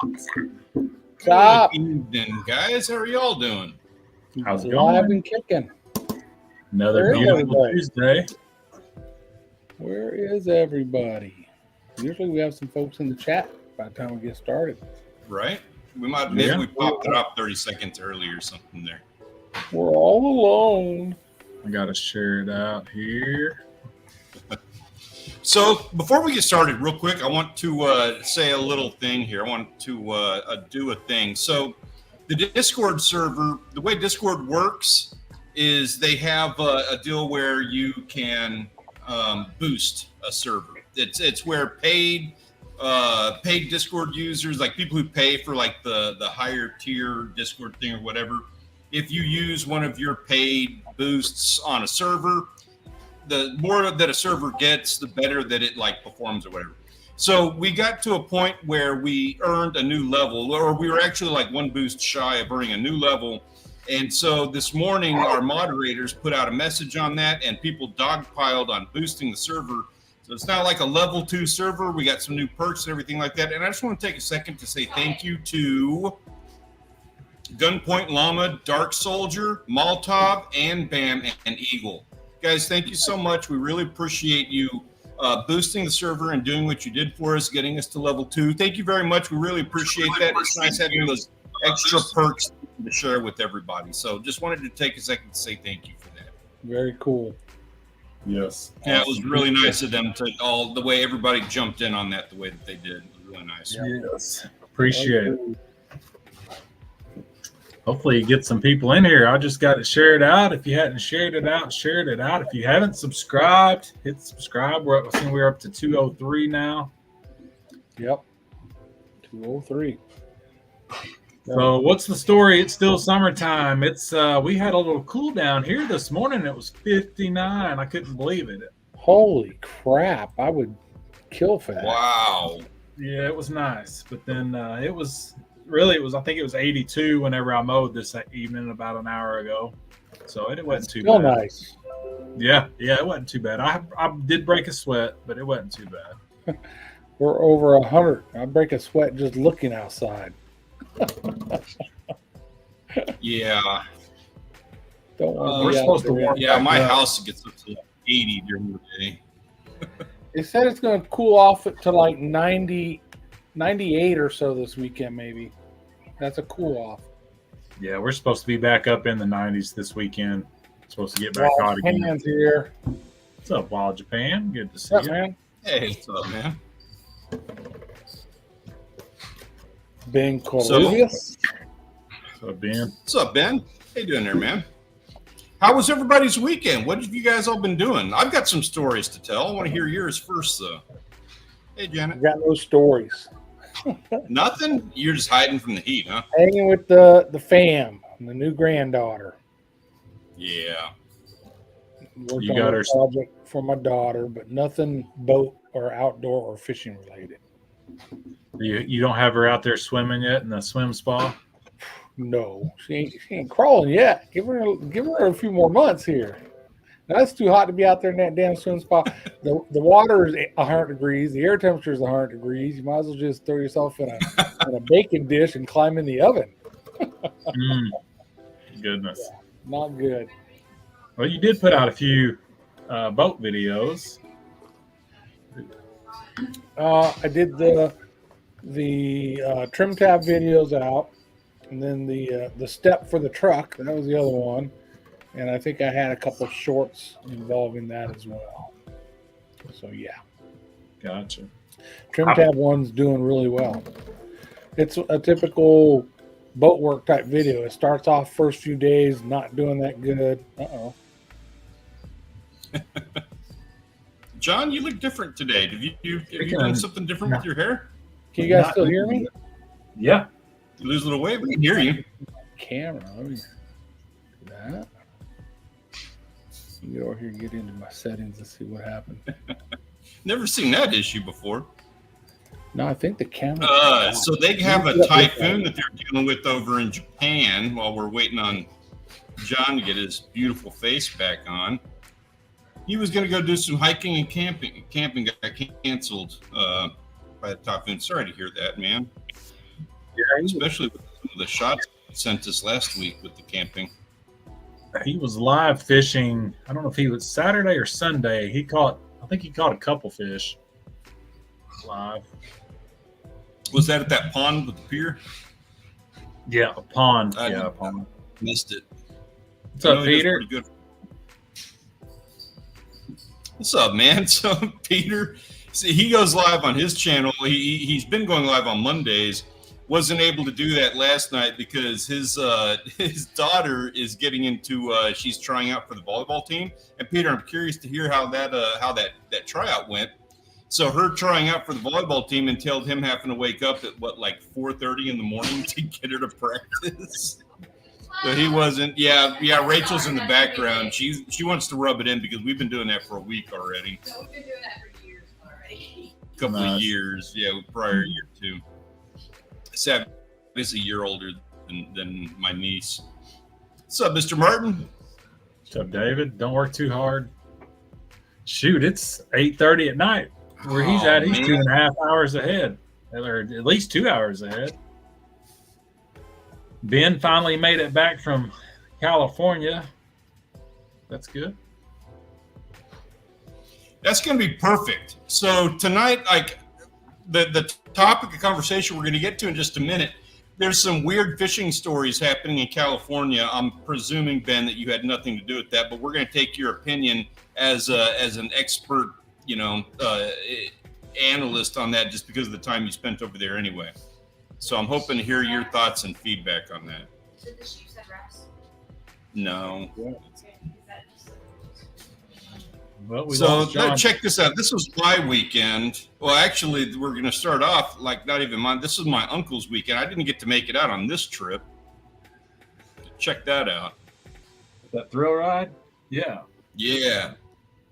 What's up? Good evening, guys. How are y'all doing? How's it Live going? and kicking. Another Where is beautiful everybody? Tuesday. Where is everybody? Usually we have some folks in the chat by the time we get started. Right? Maybe Yeah. we popped it up 30 seconds early or something there. We're all alone. I gotta share it out here. So before we get started, real quick, I want to say a little thing here. I want to do a thing. So the Discord server, the way Discord works is they have a deal where you can boost a server. It's where paid Discord users, like people who pay for like the higher tier Discord thing or whatever, if you use one of your paid boosts on a server, the more that a server gets, the better that it like performs or whatever. So we got to a point where we earned a new level, or we were actually like one boost shy of earning a new level. And so this morning, our moderators put out a message on that, and people dogpiled on boosting the server. So it's not like a level 2 server. We got some new perks and everything like that. And I just want to take a second to say thank you to Gunpoint Llama, Dark Soldier, Molotov, and Bam and Eagle. Guys, thank you so much. We really appreciate you boosting the server and doing what you did for us, getting us to level 2. Thank you very much. We really appreciate that. It's nice having those extra perks to share with everybody. So just wanted to take a second to say thank you for that. Very cool. Yes. Yeah, it was really nice of them to the way everybody jumped in on that, the way that they did. It was really nice. Yes. Appreciate it. Hopefully you get some people in here. I just got it shared out. If you hadn't shared it out, shared it out. If you haven't subscribed, hit subscribe. We're up to 203 now. Yep. 203. So what's the story? It's still summertime. It's we had a little cool down here this morning. It was 59. I couldn't believe it. Holy crap. I would kill for that. Wow. Yeah, it was nice. But then I think it was 82 whenever I mowed this evening about an hour ago. So it wasn't too Still bad. nice. Yeah, it wasn't too bad. I did break a sweat, but it wasn't too bad. We're over 100. I break a sweat just looking outside. Yeah. Don't want to We're be out supposed to there. warm Yeah, my back up. house gets up to like 80 during the day. They said it's going to cool off to like 90, 98 or so this weekend, maybe. That's a cool off. Yeah, we're supposed to be back up in the 90s this weekend. Supposed to get back hot again. Hands here. What's up, Wild Japan? Good to see What's you. up, man? Hey, what's up, man? Ben Cornelius. What's up, Ben? What's up, Ben? How you doing there, man? How was everybody's weekend? What have you guys all been doing? I've got some stories to tell. I want to hear yours first, though. Hey, Janet. Got no stories. Nothing? You're just hiding from the heat, huh? Hanging with the fam, the new granddaughter. Yeah. Worked You on got a her- project for my daughter, but nothing boat or outdoor or fishing related. You don't have her out there swimming yet in the swim spa? No, she ain't crawling yet. Give her a few more months here. Now, it's too hot to be out there in that damn swim spa. The water is 100 degrees. The air temperature is 100 degrees. You might as well just throw yourself in a baking dish and climb in the oven. Goodness. Not good. Well, you did put out a few boat videos. I did the trim tab videos out, and then the step for the truck. That was the other one. And I think I had a couple of shorts involving that as well. So, yeah. Gotcha. Trim tab one's doing really well. It's a typical boat work type video. It starts off first few days not doing that good. Uh-oh. John, you look different today. Have you done something different with your hair? Can you guys still hear me? Yeah. You lose a little weight, but we can hear you. Camera. Let me do that. Let me go over here and get into my settings and see what happened. Never seen that issue before. No, I think the camera. So they have a typhoon that they're dealing with over in Japan while we're waiting on John to get his beautiful face back on. He was going to go do some hiking and camping. Camping got canceled by the typhoon. Sorry to hear that, man. especially with some of the shots he sent us last week with the camping. He was live fishing. I don't know if he was Saturday or Sunday. I think he caught a couple fish live. Was that at that pond with the pier? Yeah, a pond. I A pond. Missed it. What's up, Peter? Good. What's up, man? So Peter, see, he goes live on his channel. He's been going live on Mondays. Wasn't able to do that last night because his daughter is getting into she's trying out for the volleyball team. And Peter, I'm curious to hear how that tryout went. So her trying out for the volleyball team entailed him having to wake up at like 4:30 in the morning to get her to practice. So he wasn't. Yeah. Rachel's in the background. She wants to rub it in because we've been doing that for a week already. So we've been doing that for years already. A couple of years. Yeah, prior year too. Sav is a year older than my niece. What's up, Mr. Martin? What's up, David? Don't work too hard. Shoot, it's 8:30 at night. Where he's at, he's 2.5 hours ahead, or at least 2 hours ahead. Ben finally made it back from California. That's good. That's going to be perfect. So tonight, like the topic of conversation we're going to get to in just a minute, there's some weird fishing stories happening in California. I'm presuming, Ben, that you had nothing to do with that, but we're going to take your opinion as an expert, analyst on that, just because of the time you spent over there anyway. So I'm hoping to hear your thoughts and feedback on that. Did the sheep have wraps? No. Well, So check this out. This was my weekend. Well, actually, we're going to start off like not even mine. This is my uncle's weekend. I didn't get to make it out on this trip. Check that out. That thrill ride? Yeah. Yeah.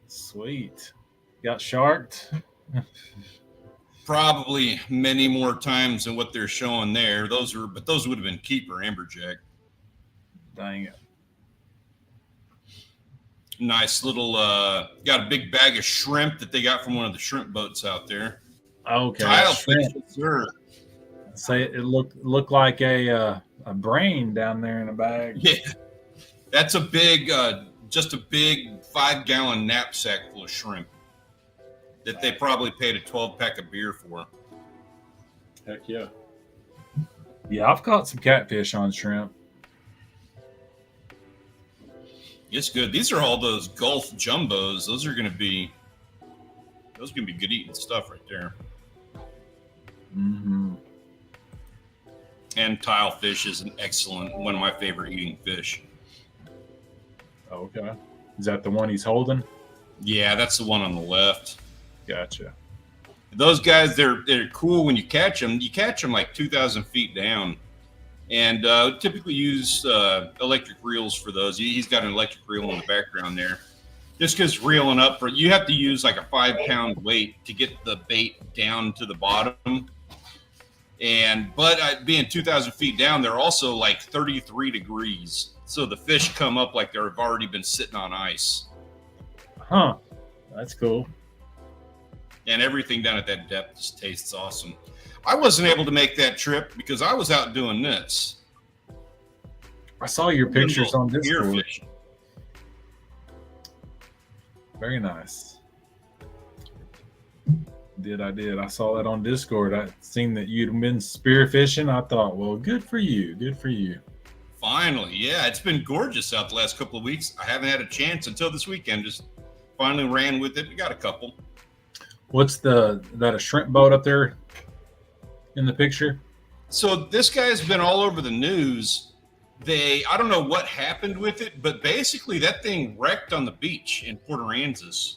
Sweet. Got sharked? Probably many more times than what they're showing there. Those would have been keeper amberjack. Dang it. Nice little, got a big bag of shrimp that they got from one of the shrimp boats out there. Okay. Tilefish, sir. Say it looked like a brain down there in a bag. Yeah. That's a big, just a big 5-gallon knapsack full of shrimp that they probably paid a 12-pack of beer for. Heck yeah. Yeah, I've caught some catfish on shrimp. It's good. These are all those Gulf jumbos. Those are going to be good eating stuff right there. Mm-hmm. And tilefish is one of my favorite eating fish. Okay. Is that the one he's holding? Yeah, that's the one on the left. Gotcha. Those guys, they're cool when you catch them. You catch them like 2,000 feet down. And typically use electric reels for those. He's got an electric reel in the background there. Just because reeling up, you have to use like a 5-pound weight to get the bait down to the bottom. But being 2,000 feet down, they're also like 33 degrees. So the fish come up like they've already been sitting on ice. Huh. That's cool. And everything down at that depth just tastes awesome. I wasn't able to make that trip because I was out doing this. I saw your pictures on Discord. Fishing. Very nice. I did. I saw that on Discord. I seen that you'd been spearfishing. I thought, well, good for you. Good for you. Finally, yeah. It's been gorgeous out the last couple of weeks. I haven't had a chance until this weekend. Just finally ran with it. We got a couple. What's that a shrimp boat up there in the picture? So this guy's been all over the news. I don't know what happened with it, but basically that thing wrecked on the beach in Port Aransas.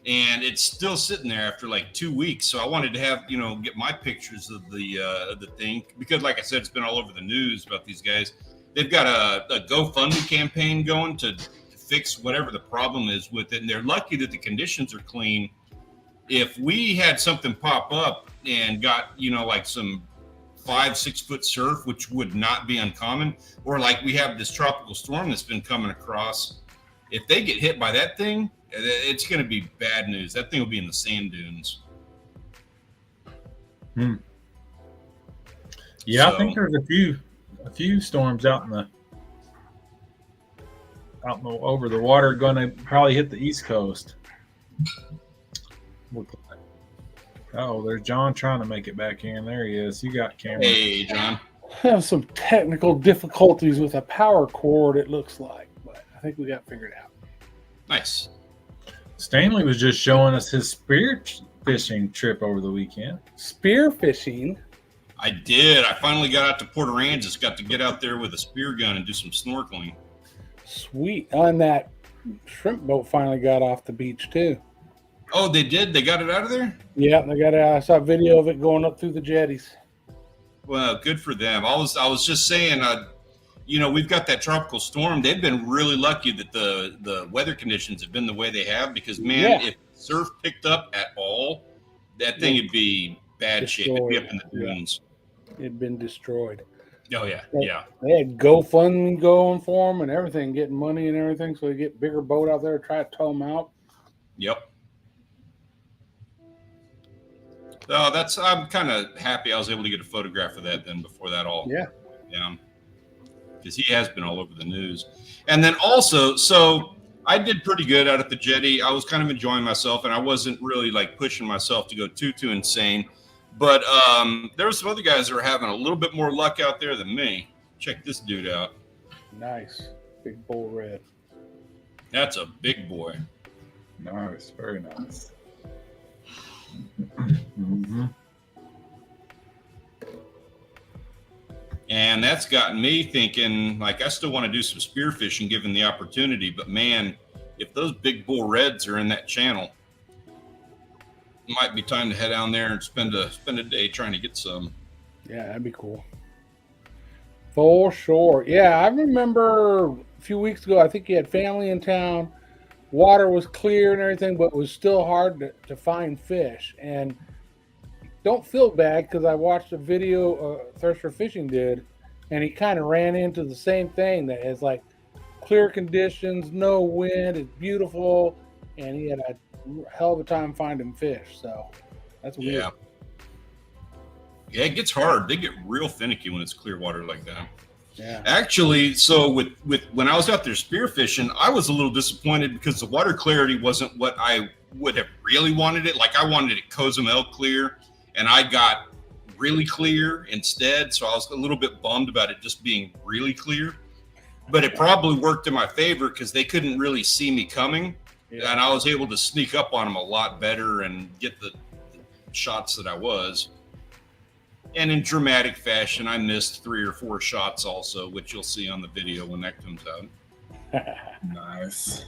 And it's still sitting there after like 2 weeks. So I wanted to have, get my pictures of the thing because, like I said, it's been all over the news about these guys. They've got a GoFundMe campaign going to fix whatever the problem is with it. And they're lucky that the conditions are clean. If we had something pop up and got, like some 5-6 foot surf, which would not be uncommon, or like we have this tropical storm that's been coming across, if they get hit by that thing, it's going to be bad news. That thing will be in the sand dunes. Yeah, So, I think there's a few storms over the water going to probably hit the East Coast. Oh, there's John trying to make it back in. There he is. You got Cameron. hey, John. Have some technical difficulties with a power cord, it looks like, but I think we got figured out. Nice. Stanley was just showing us his spear fishing trip over the weekend. Spear fishing. I did. I finally got out to Port Aransas. Got to get out there with a spear gun and do some snorkeling. Sweet. And that shrimp boat finally got off the beach too. Oh, they did? They got it out of there? Yeah, they got it. I saw a video of it going up through the jetties. Well, good for them. I was just saying, we've got that tropical storm. They've been really lucky that the weather conditions have been the way they have because, man, if surf picked up at all, that thing would be bad shape. It'd be up in the dunes. It'd been destroyed. Oh, yeah, They had GoFundMe going for them and everything, getting money and everything, so they get bigger boat out there, try to tow them out. Yep. So I'm kind of happy I was able to get a photograph of that then before that all went down. Because he has been all over the news. And then also, so I did pretty good out at the jetty. I was kind of enjoying myself, and I wasn't really like pushing myself to go too insane. But there were some other guys that were having a little bit more luck out there than me. Check this dude out. Nice. Big bull red. That's a big boy. Nice. Very nice. Mm-hmm. And that's gotten me thinking, like, I still want to do some spearfishing given the opportunity. But, man, if those big bull reds are in that channel, it might be time to head down there and spend a day trying to get some. Yeah, that'd be cool. For sure. Yeah, I remember a few weeks ago, I think you had family in town. Water was clear and everything, but it was still hard to find fish. And don't feel bad because I watched a video Thirst for Fishing did, and he kind of ran into the same thing that is like clear conditions, no wind, it's beautiful, and he had a hell of a time finding fish. So that's weird. Yeah, it gets hard. They get real finicky when it's clear water like that. Yeah. Actually, so with when I was out there spearfishing, I was a little disappointed because the water clarity wasn't what I would have really wanted it. Like I wanted it Cozumel clear, and I got really clear instead. So I was a little bit bummed about it just being really clear. But it probably worked in my favor because they couldn't really see me coming, and I was able to sneak up on them a lot better and get the shots that I was. And in dramatic fashion, I missed 3 or 4 shots also, which you'll see on the video when that comes out. Nice.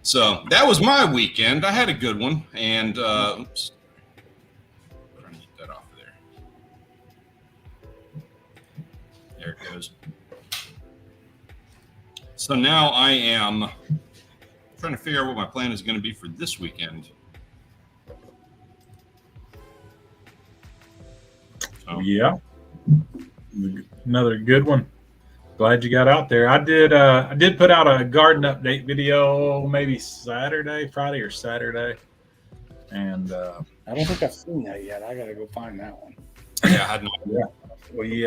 So that was my weekend. I had a good one. And oops. Trying to get that off of there. There it goes. So now I am trying to figure out what my plan is going to be for this weekend. Yeah, another good one. Glad you got out there. I did put out a garden update video maybe Friday or Saturday, and I don't think I've seen that yet. I gotta go find that one. Yeah, I had no idea. We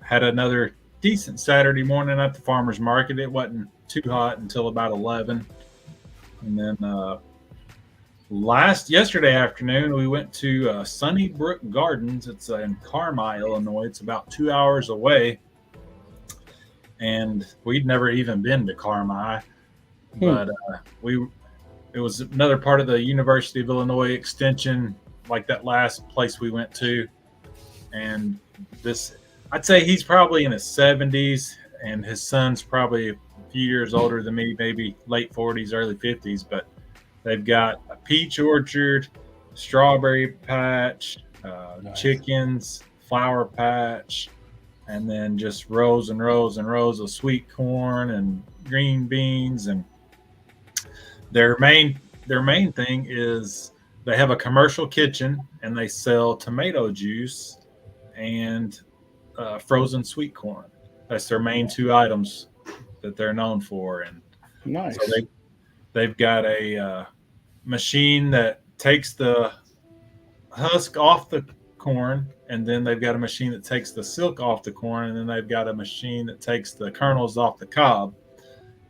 had another decent Saturday morning at the farmer's market. It wasn't too hot until about 11, and then yesterday afternoon, we went to Sunnybrook Gardens. It's in Carmi, Illinois. It's about 2 hours away. And we'd never even been to Carmi. But it was another part of the University of Illinois extension, like that last place we went to. And I'd say he's probably in his 70s, and his son's probably a few years older than me, maybe late 40s, early 50s. But they've got a peach orchard, strawberry patch, Nice. chickens, flower patch, and then just rows and rows and rows of sweet corn and green beans. And their main thing is they have a commercial kitchen, and they sell tomato juice and frozen sweet corn. That's their main 2 items that they're known for. And Nice. so they've got a machine that takes the husk off the corn, and then they've got a machine that takes the silk off the corn, and then they've got a machine that takes the kernels off the cob.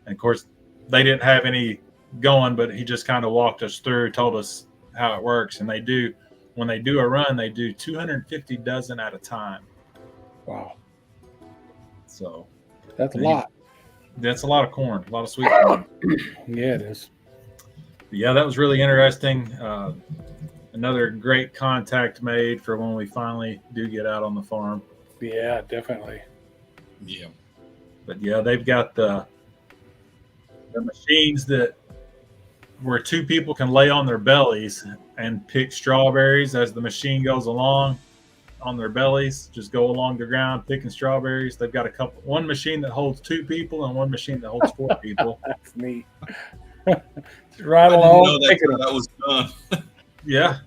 And of course, they didn't have any going, but he just kind of walked us through, told us how it works. And when they do a run, they do 250 dozen at a time. Wow. So That's a lot. That's a lot of corn, a lot of sweet corn. Yeah, it is. Yeah, that was really interesting. Another great contact made for when we finally do get out on the farm. Yeah, definitely. Yeah. But yeah, they've got the machines that where two people can lay on their bellies and pick strawberries as the machine goes along on their bellies, just go along the ground picking strawberries. They've got one machine that holds 2 people and one machine that holds 4 people. That's neat. Right I along. didn't know that was done. Yeah.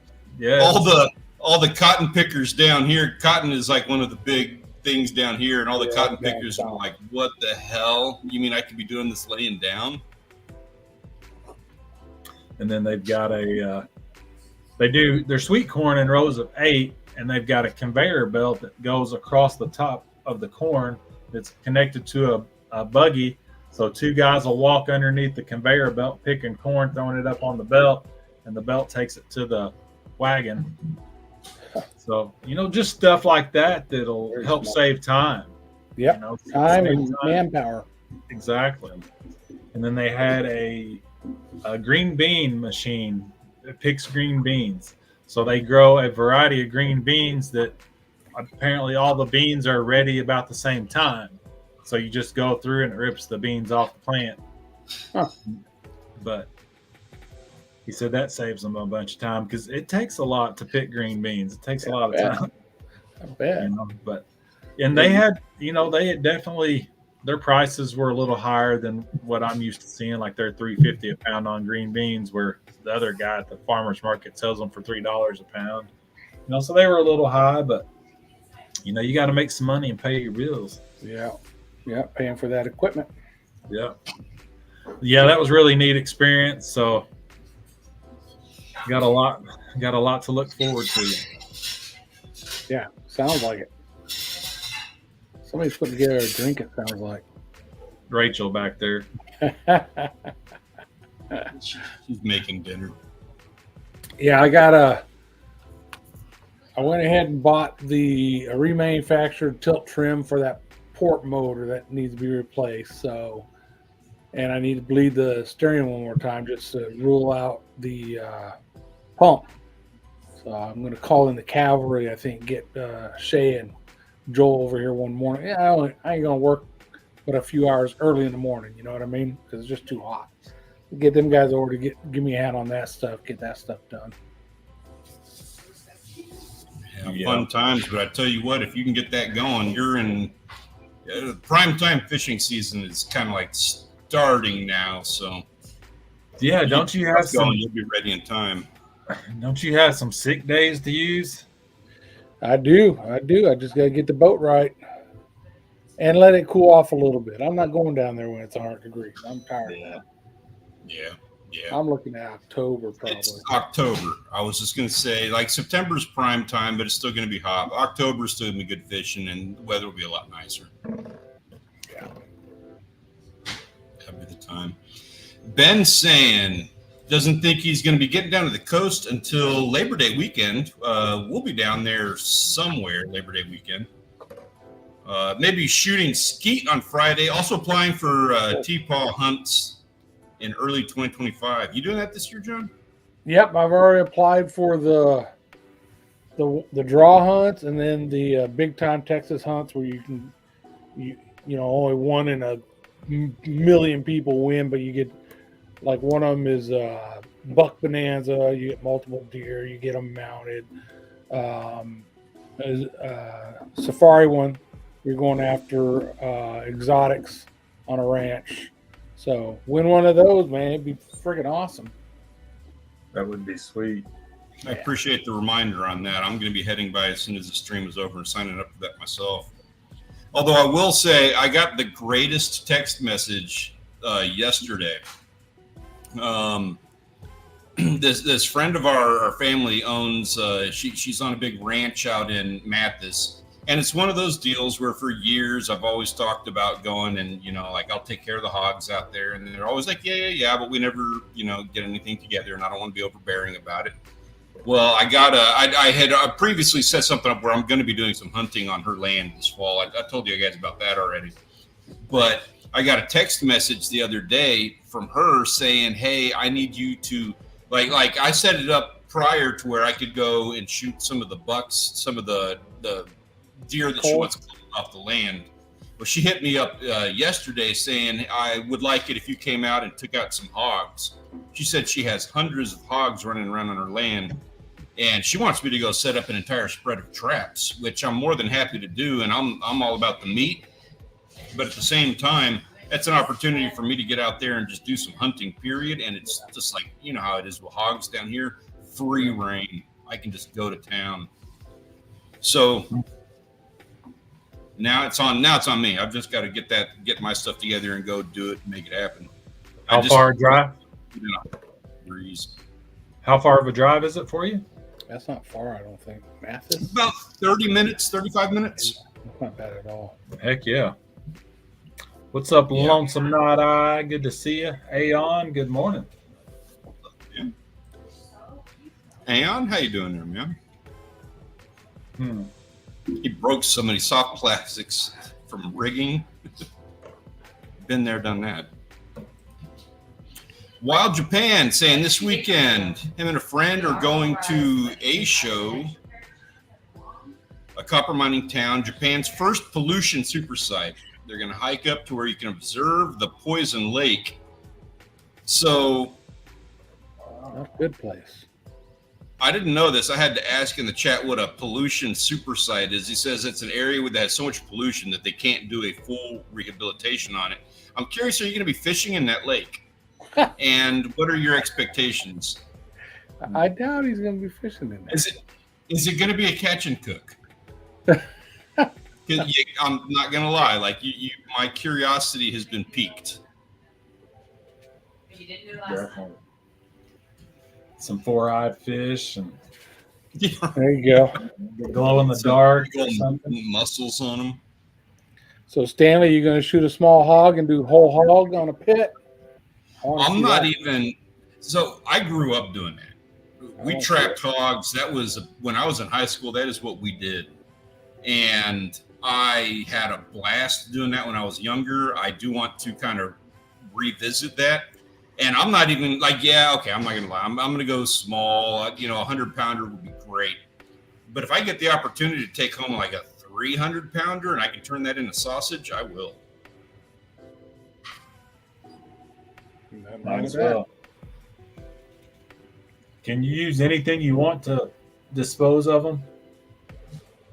All the cotton pickers down here. Cotton is like one of the big things down here, and all the cotton pickers are like, "What the hell? You mean I could be doing this laying down?" And then they've got they do their sweet corn in rows of 8, and they've got a conveyor belt that goes across the top of the corn that's connected to a buggy. So 2 guys will walk underneath the conveyor belt, picking corn, throwing it up on the belt, and the belt takes it to the wagon. So, just stuff like that'll help save time. Yep. Time and manpower. Exactly. And then they had a green bean machine that picks green beans. So they grow a variety of green beans that apparently all the beans are ready about the same time. So you just go through and it rips the beans off the plant. Huh. But he said that saves them a bunch of time because it takes a lot to pick green beans. It takes a lot of time. I bet. They had definitely, their prices were a little higher than what I'm used to seeing. Like they're $3.50 a pound on green beans, where the other guy at the farmer's market sells them for $3 a pound. So they were a little high, but you got to make some money and pay your bills. Yeah. Paying for that equipment. Yeah. That was really neat experience. So got a lot to look forward to. Yeah, sounds like it. Somebody's putting together a drink, it sounds like. Rachel back there. She's making dinner. Yeah, I went ahead and bought the remanufactured tilt trim for that port motor that needs to be replaced. So, and I need to bleed the steering one more time just to rule out the pump. So I'm going to call in the cavalry, I think, get Shay and Joel over here one morning. Yeah, I ain't going to work but a few hours early in the morning, you know what I mean? Because it's just too hot. Get them guys over to give me a hand on that stuff, get that stuff done. Yeah, fun times, but I tell you what, if you can get that going, you're in prime time fishing season is kind of like starting now. So yeah, don't you have some? You'll be ready in time. Don't you have some sick days to use? I do. I just got to get the boat right and let it cool off a little bit. I'm not going down there when it's 100 degrees. I'm tired of that. Yeah. I'm looking at October probably. It's October. I was just going to say, like, September's prime time, but it's still going to be hot. October's still going to be good fishing, and the weather will be a lot nicer. Yeah. That'll be the time. Ben saying doesn't think he's going to be getting down to the coast until Labor Day weekend. We'll be down there somewhere Labor Day weekend. Maybe shooting skeet on Friday. Also applying for T-Paw hunts in early 2025. You doing that this year, John? Yep, I've already applied for the draw hunts and then the big time Texas hunts where you can only one in a million people win, but you get like one of them is buck bonanza. You get multiple deer. You get them mounted. Safari one, you're going after exotics on a ranch. So win one of those, man, it'd be freaking awesome. That would be sweet. I appreciate the reminder on that. I'm going to be heading by as soon as the stream is over and signing up for that myself. Although I will say I got the greatest text message yesterday. this friend of our family owns. She's on a big ranch out in Mathis, and it's one of those deals where for years I've always talked about going and like I'll take care of the hogs out there, and they're always like yeah, but we never get anything together, and I don't want to be overbearing about it. Well, I had previously set something up where I'm going to be doing some hunting on her land this fall. I told you guys about that already. But I got a text message the other day from her saying, hey, I need you to, like I set it up prior to where I could go and shoot some of the bucks, some of the deer that she wants to pull off the land. Well, she hit me up yesterday saying, I would like it if you came out and took out some hogs. She said she has hundreds of hogs running around on her land. And she wants me to go set up an entire spread of traps, which I'm more than happy to do. And I'm all about the meat. But at the same time, that's an opportunity for me to get out there and just do some hunting, period. And it's just like, how it is with hogs down here, free reign. I can just go to town. So now it's on me. I've just got to get my stuff together and go do it and make it happen. How far a drive? Breeze. How far of a drive is it for you? That's not far, I don't think. Mathis? About 30 minutes, 35 minutes. That's not bad at all. Heck yeah. What's up, Lonesome Night Eye? Good to see you. Aeon, good morning. Yeah. Aeon, how you doing there, man? He broke so many soft plastics from rigging. Been there, done that. Wild Japan saying this weekend, him and a friend are going to a show, a copper mining town, Japan's first pollution super site. They're going to hike up to where you can observe the poison lake. So, that's a good place. I didn't know this. I had to ask in the chat what a pollution super site is. He says it's an area that has so much pollution that they can't do a full rehabilitation on it. I'm curious, are you going to be fishing in that lake? And what are your expectations? I doubt he's going to be fishing in there. Is it going to be a catch and cook? I'm not going to lie. My curiosity has been piqued. You didn't do last time. Some 4-eyed fish and there you go. Glow in the dark or something. Muscles on them. So Stanley, you're going to shoot a small hog and do whole hog on a pit? I'm not even. So I grew up doing that. We trapped hogs. That was when I was in high school. That is what we did. And I had a blast doing that when I was younger. I do want to kind of revisit that. And I'm not even I'm not going to lie. I'm going to go small. 100-pounder would be great. But if I get the opportunity to take home like a 300-pounder and I can turn that into sausage, I will. Might as well. Can you use anything you want to dispose of them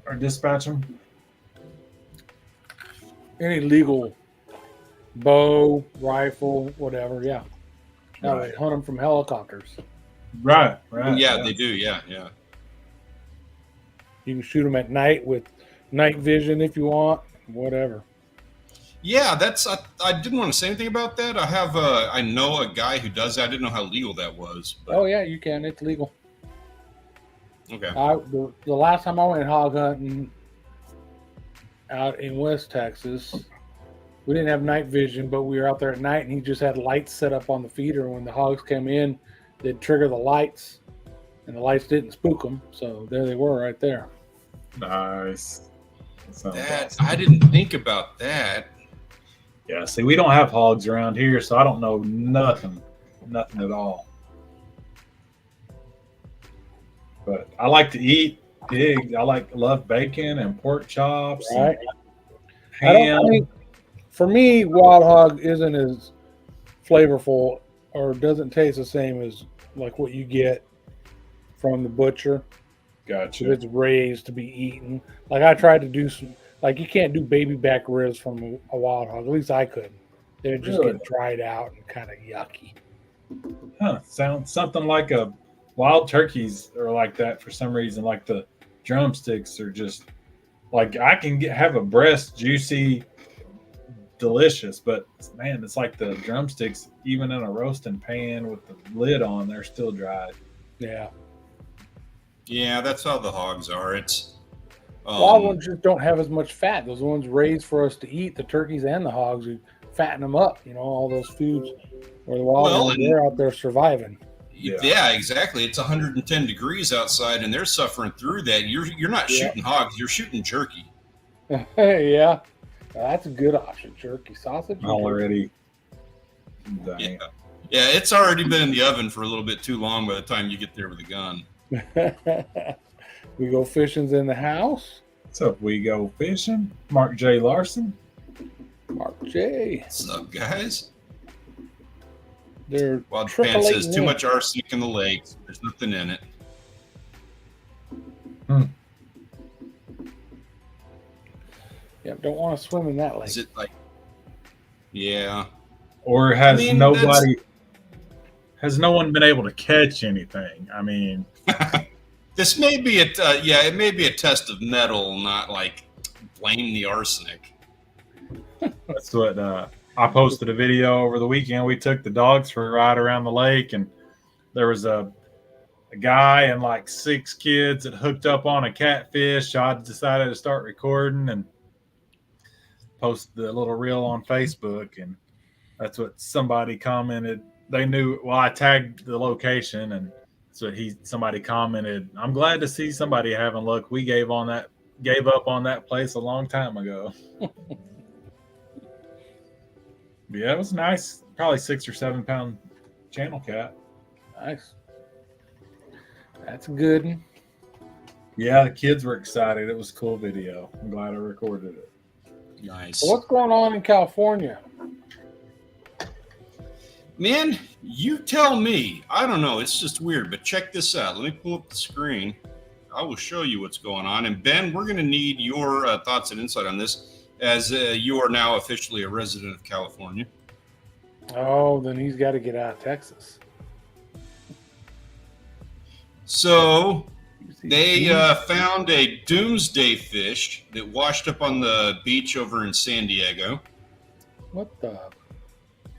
or dispatch them? Any legal bow, rifle, whatever, yeah. Now they hunt them from helicopters. Right. Yeah, they do. Yeah. You can shoot them at night with night vision if you want, whatever. Yeah, I didn't want to say anything about that. I know a guy who does that. I didn't know how legal that was. But. Oh yeah, you can. It's legal. Okay. The last time I went hog hunting out in West Texas, we didn't have night vision, but we were out there at night, and he just had lights set up on the feeder. When the hogs came in, they'd trigger the lights, and the lights didn't spook them. So there they were, right there. Nice. Awesome. I didn't think about that. Yeah, see, we don't have hogs around here, so I don't know nothing at all. But I like to eat pig. I love bacon and pork chops. Right. And ham. For me, wild hog isn't as flavorful or doesn't taste the same as like what you get from the butcher. Gotcha. It's raised to be eaten. Like I tried to do some. Like you can't do baby back ribs from a wild hog. At least I couldn't. They would just get dried out and kind of yucky. Huh. Sounds something like a wild turkeys are like that for some reason. Like the drumsticks are just like I can have a breast juicy delicious. But man, it's like the drumsticks, even in a roasting pan with the lid on, they're still dried. Yeah. Yeah, that's how the hogs are. It's Wild ones just don't have as much fat. Those ones raised for us to eat, the turkeys and the hogs, we fatten them up. You know, all those foods where the wild ones, they're out there surviving. Yeah, exactly. It's 110 degrees outside, and they're suffering through that. You're not shooting hogs. You're shooting jerky. Yeah, that's a good option. Jerky sausage. Already. Yeah, it's already been in the oven for a little bit too long by the time you get there with a gun. We go fishing's in the house. So we go fishing. Mark J. Larson. Mark J. What's up, guys? They're Well, Japan says too much arsenic in the lake. So there's nothing in it. Yeah, don't want to swim in that lake. Is it like? Yeah. Or has no one been able to catch anything? I mean, this may be it may be a test of metal, not like blame the arsenic. that's what I posted a video over the weekend. We took the dogs for a ride around the lake, and there was a guy and like 6 kids that hooked up on a catfish. I decided to start recording and post the little reel on Facebook, and that's what somebody commented. They knew. Well, I tagged the location, and so somebody commented, "I'm glad to see somebody having luck. We gave up on that place a long time ago." Yeah, it was nice. Probably 6 or 7 pound channel cat. Nice. That's a good one. Yeah, the kids were excited. It was a cool video. I'm glad I recorded it. Nice. So what's going on in California? Man, you tell me. I don't know. It's just weird, but check this out. Let me pull up the screen. I will show you what's going on. And Ben, we're going to need your thoughts and insight on this, as you are now officially a resident of California. Oh, then he's got to get out of Texas. So they found a doomsday fish that washed up on the beach over in San Diego. What the?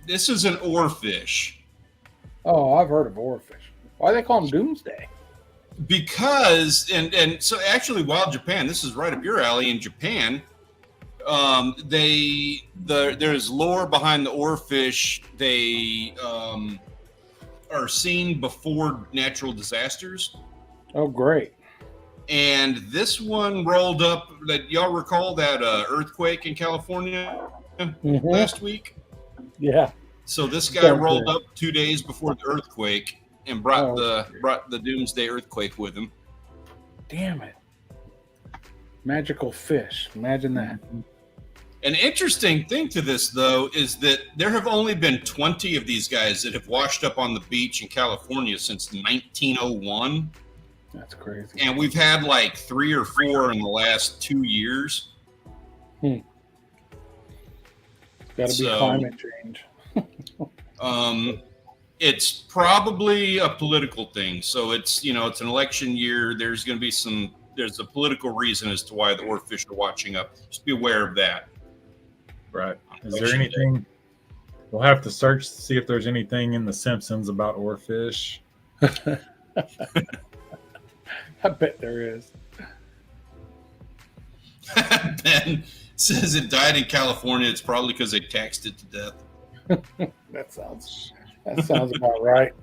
This is an oarfish. Oh, I've heard of oarfish. Why do they call them doomsday? Because, and so actually, Wild Japan, this is right up your alley. In Japan, there's lore behind the oarfish. They are seen before natural disasters. Oh, great. And this one rolled up, that y'all recall that earthquake in California last week? Yeah. So this guy rolled up 2 days before the earthquake and brought the doomsday earthquake with him. Damn it. Magical fish. Imagine that. An interesting thing to this, though, is that there have only been 20 of these guys that have washed up on the beach in California since 1901. That's crazy. And we've had like 3 or 4 in the last 2 years. Got to be climate change. It's probably a political thing. So it's an election year. There's going to be there's a political reason as to why the oarfish are watching up. Just be aware of that. Right. Is there anything? We'll have to search to see if there's anything in The Simpsons about oarfish. I bet there is. Ben says it died in California. It's probably because they taxed it to death. That sounds about right.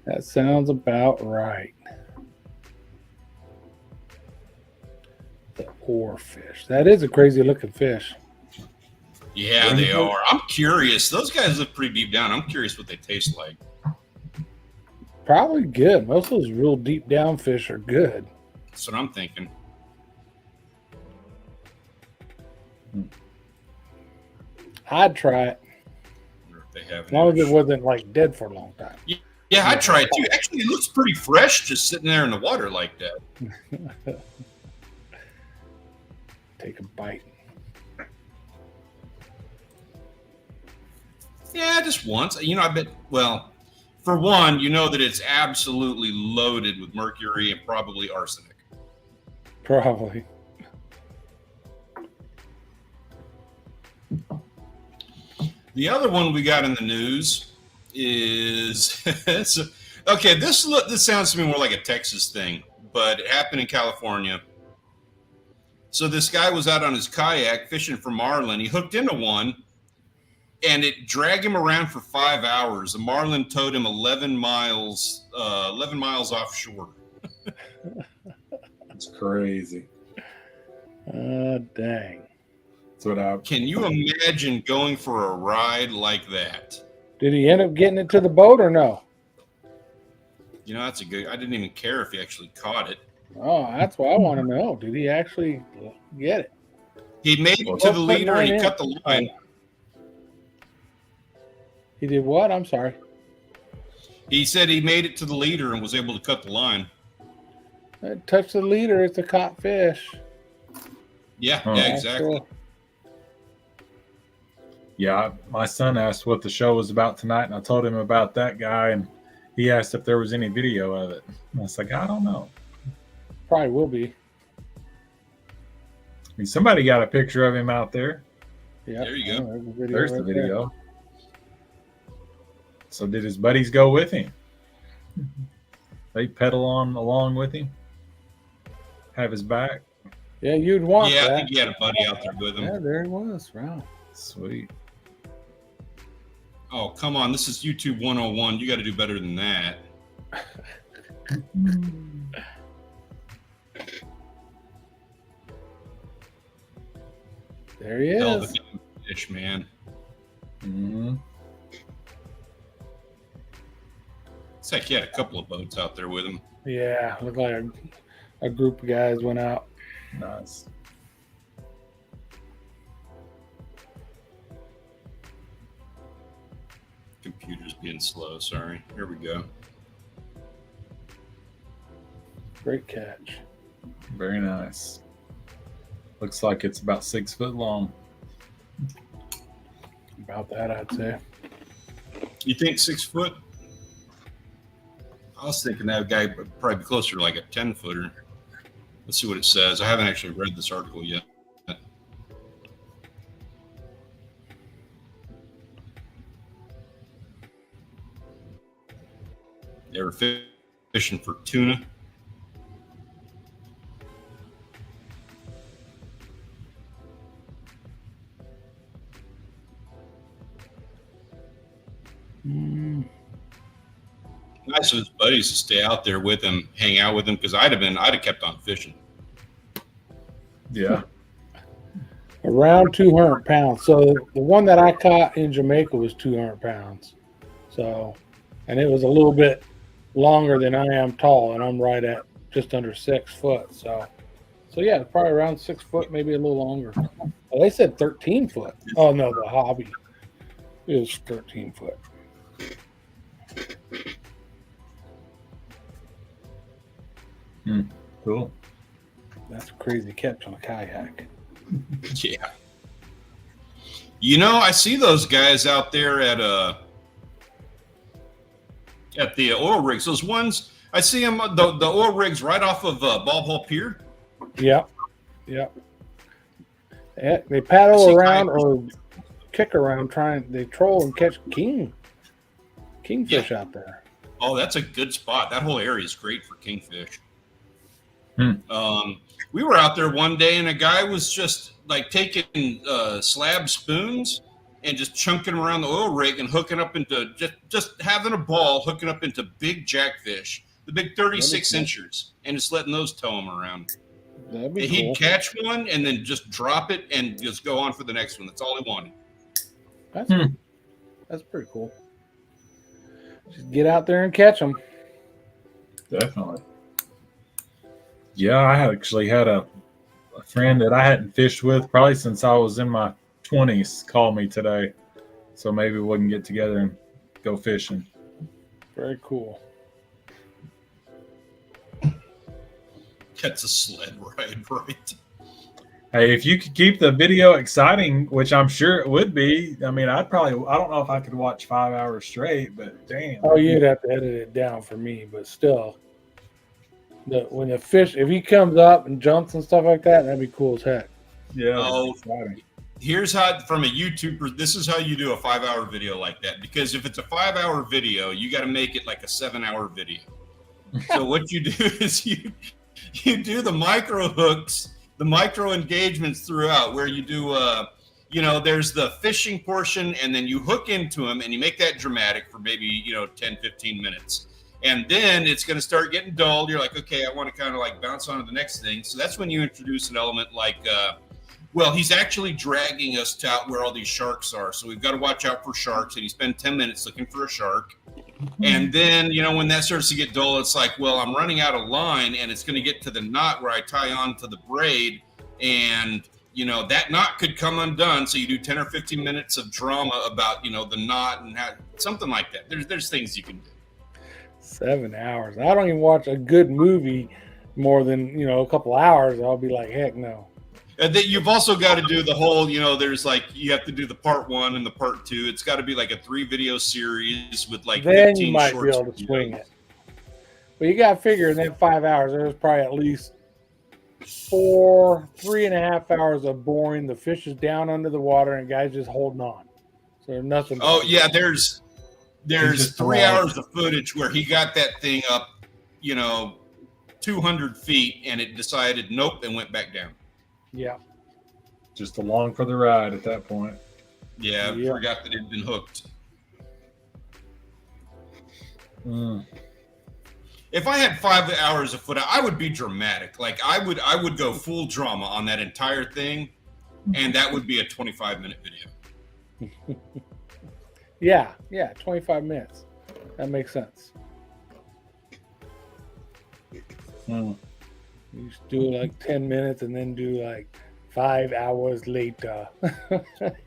That sounds about right. The oarfish. That is a crazy looking fish. Yeah, they are. I'm curious. Those guys look pretty deep down. I'm curious what they taste like. Probably good. Most of those real deep down fish are good. That's what I'm thinking. I'd try it. They have as long as it wasn't like dead for a long time. Yeah, I'd try it too. Actually, it looks pretty fresh just sitting there in the water like that. Take a bite. Yeah, just once. I bet, well, for one, you know that it's absolutely loaded with mercury and probably arsenic. Probably. The other one we got in the news is okay. This sounds to me more like a Texas thing, but it happened in California. So this guy was out on his kayak fishing for marlin. He hooked into one, and it dragged him around for 5 hours. The marlin towed him 11 miles offshore. It's crazy. Dang. That's what I. Can you imagine going for a ride like that? Did he end up getting it to the boat or no? You know, that's a good. I didn't even care if he actually caught it. Oh, that's what I want to know. Did he actually get it? He made it to the leader and he cut the line. He did what? I'm sorry. He said he made it to the leader and was able to cut the line. Touch the leader. It's a caught fish. Yeah, Oh. yeah, exactly. Yeah, my son asked what the show was about tonight, and I told him about that guy, and he asked if there was any video of it. And I was like, I don't know. Probably will be. I mean, somebody got a picture of him out there. Yeah. There you go. There's the video. So did his buddies go with him? They pedal on along with him? Have his back? Yeah, you'd want Yeah, that. I think he had a buddy out there with him. Yeah, there he was. Wow. Sweet. Oh, come on. This is YouTube 101. You got to do better than that. There he Hell of is. a fish, man. Mm-hmm. It's like he had a couple of boats out there with him. Yeah, looked like a group of guys went out. Nice. Computer's being slow. Sorry. Here we go. Great catch. Very nice. Looks like it's about 6 foot long. About that, I'd say. You think 6 foot? I was thinking that guy would probably be closer to like a 10-footer. Let's see what it says. I haven't actually read this article yet. They were fishing for tuna. Nice of his buddies to stay out there with him, hang out with him, because I'd have kept on fishing. Yeah. Around 200 pounds. So the one that I caught in Jamaica was 200 pounds. So, and it was a little bit longer than I am tall, and I'm right at just under 6 foot. So yeah, probably around 6 foot, maybe a little longer. Well, they said 13 foot. Oh no, the hobby is 13 foot. Cool. That's a crazy catch on a kayak. Yeah. You know, I see those guys out there at the oil rigs. Those ones, I see them, the oil rigs right off of Ball Hall Pier. Yep. Yep. Yeah, they paddle I see around kayakers. or kick around they troll and catch kingfish out there. Oh, that's a good spot. That whole area is great for kingfish. We were out there one day, and a guy was just like taking slab spoons and just chunking them around the oil rig and hooking up into just having a ball, hooking up into big jackfish, the big 36 inchers, and just letting those tow him around. That'd be He'd cool. catch one and then just drop it and just go on for the next one. That's all he wanted. That's pretty cool. Just get out there and catch them. Definitely. Yeah, I actually had a friend that I hadn't fished with probably since I was in my 20s call me today. So maybe we can get together and go fishing. Very cool. That's a sled ride, right? Hey, if you could keep the video exciting, which I'm sure it would be, I mean, I don't know if I could watch 5 hours straight, but damn. Oh, you'd have to edit it down for me, but still. When the fish, if he comes up and jumps and stuff like that, that'd be cool as heck. Yeah. Oh, exciting. here's how, from a YouTuber, this is how you do a 5-hour video like that. Because if it's a 5-hour video, you got to make it like a 7-hour video. So what you do is you do the micro hooks, the micro engagements throughout, where you do, there's the fishing portion, and then you hook into them, and you make that dramatic for maybe 10, 15 minutes. And then it's going to start getting dull. You're like, okay, I want to kind of like bounce on to the next thing. So that's when you introduce an element like, he's actually dragging us to out where all these sharks are. So we've got to watch out for sharks. And you spend 10 minutes looking for a shark. And then, when that starts to get dull, it's like, well, I'm running out of line, and it's going to get to the knot where I tie on to the braid. And, that knot could come undone. So you do 10 or 15 minutes of drama about, the knot and how, something like that. There's things you can do. 7 hours. I don't even watch a good movie more than, a couple hours. I'll be like, heck no. And then you've also got to do the whole, there's like, you have to do the part 1 and the part 2. It's got to be like a 3-video series with like then 15 you might shorts. be able to swing it. But you got to figure in that 5 hours, there's probably at least 3.5 hours of boring. The fish is down under the water and guys just holding on. So there's nothing. Oh yeah, there's 3 hours of footage where he got that thing up, 200 feet, and it decided nope and went back down. Yeah. Just along for the ride at that point. Yeah, Yeah. Forgot that it had been hooked. If I had 5 hours of footage, I would be dramatic. Like I would go full drama on that entire thing, and that would be a 25-minute video. Yeah, 25 minutes. That makes sense. You just do like 10 minutes and then do like 5 hours later.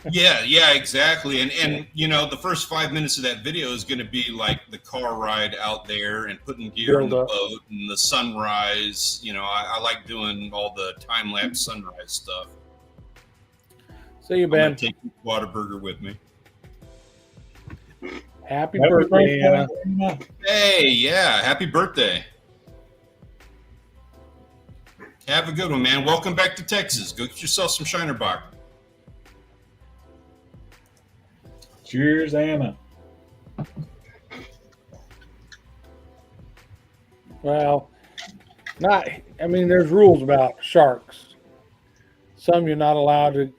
Yeah, exactly. And the first 5 minutes of that video is going to be like the car ride out there and putting gear in the boat and the sunrise. I like doing all the time-lapse sunrise stuff. See you, I'm Ben. going to take Whataburger with me. Happy birthday, Anna. Hey, yeah, happy birthday. Have a good one, man. Welcome back to Texas. Go get yourself some Shiner Bock. Cheers, Anna. Well, there's rules about sharks. Some you're not allowed to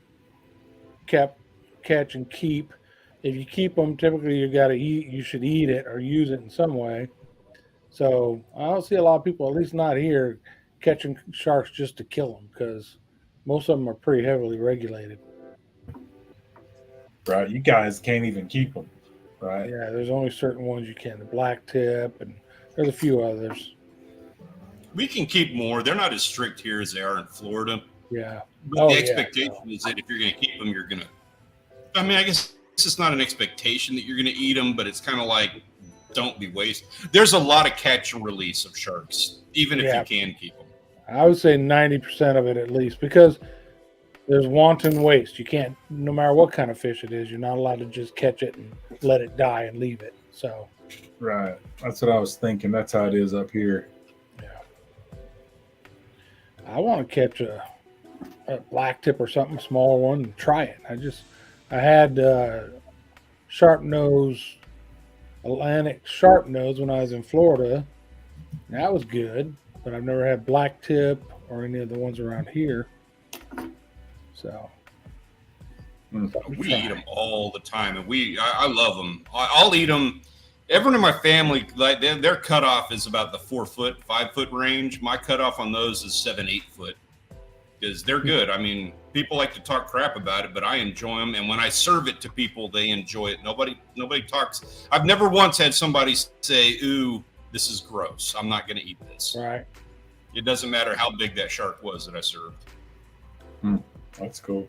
catch and keep. If you keep them, typically you should eat it or use it in some way. So I don't see a lot of people, at least not here, catching sharks just to kill them, because most of them are pretty heavily regulated. Right, you guys can't even keep them, right? Yeah, there's only certain ones you can. The black tip, and there's a few others. We can keep more. They're not as strict here as they are in Florida. Yeah. But the expectation is that if you're going to keep them, you're going to... I guess it's not an expectation that you're going to eat them, but it's kind of like, don't be wasted. There's a lot of catch and release of sharks, even if you can keep them. I would say 90% of it at least, because there's wanton waste. You can't, no matter what kind of fish it is, you're not allowed to just catch it and let it die and leave it. So, right. That's what I was thinking. That's how it is up here. Yeah. I want to catch a black tip or something, smaller one, and try it. I had sharp nose, Atlantic sharp nose when I was in Florida. That was good, but I've never had black tip or any of the ones around here. So we eat them all the time, and I love them. I'll eat them. Everyone in my family, like their cutoff is about the 4 foot, 5 foot range. My cutoff on those is 7, 8 foot, because they're good. People like to talk crap about it, but I enjoy them. And when I serve it to people, they enjoy it. Nobody talks. I've never once had somebody say, "Ooh, this is gross. I'm not going to eat this." Right. It doesn't matter how big that shark was that I served. That's cool.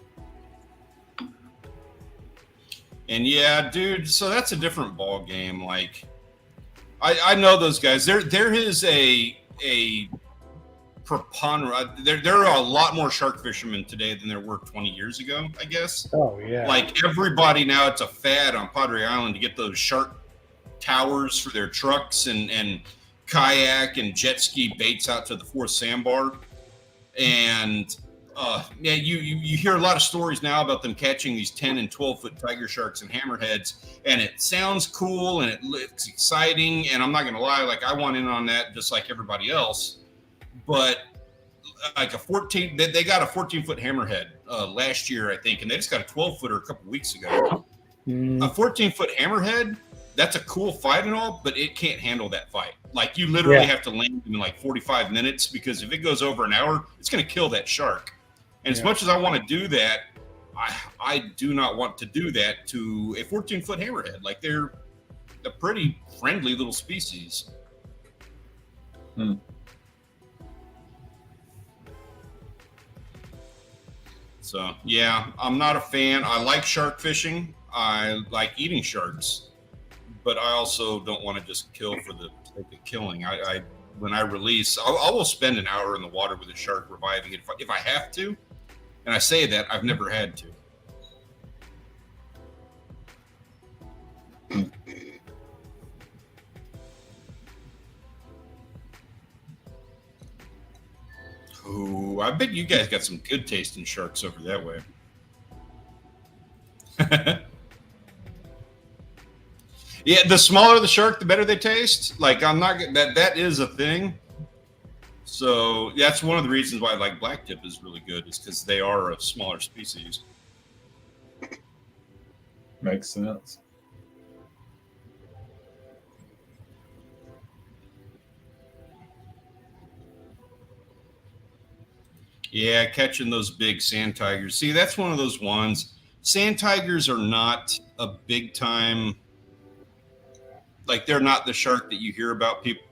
And yeah, dude, so that's a different ball game. Like, I know those guys. There is a preponderance. There are a lot more shark fishermen today than there were 20 years ago, I guess. Oh yeah. Like everybody now, it's a fad on Padre Island to get those shark towers for their trucks and kayak and jet ski baits out to the fourth sandbar. And Yeah, you hear a lot of stories now about them catching these 10 and 12-foot tiger sharks and hammerheads, and it sounds cool and it looks exciting. And I'm not going to lie, like I want in on that just like everybody else. But like they got a 14-foot hammerhead last year, I think, and they just got a 12-footer a couple weeks ago. A 14-foot hammerhead, that's a cool fight and all, but it can't handle that fight. Like you literally have to land in like 45 minutes because if it goes over an hour, it's going to kill that shark. And as much as I want to do that, I do not want to do that to a 14-foot hammerhead. Like they're a pretty friendly little species. So, yeah, I'm not a fan. I like shark fishing. I like eating sharks. But I also don't want to just kill for the sake of killing. When I release, I will spend an hour in the water with a shark reviving it if I have to. And I say that I've never had to. Ooh, I bet you guys got some good taste in sharks over that way. Yeah, the smaller the shark, the better they taste. Like I'm not that is a thing. So that's one of the reasons why like blacktip is really good is because they are a smaller species. Makes sense. Yeah, catching those big sand tigers. See, that's one of those ones. Sand tigers are not a big time. Like they're not the shark that you hear about people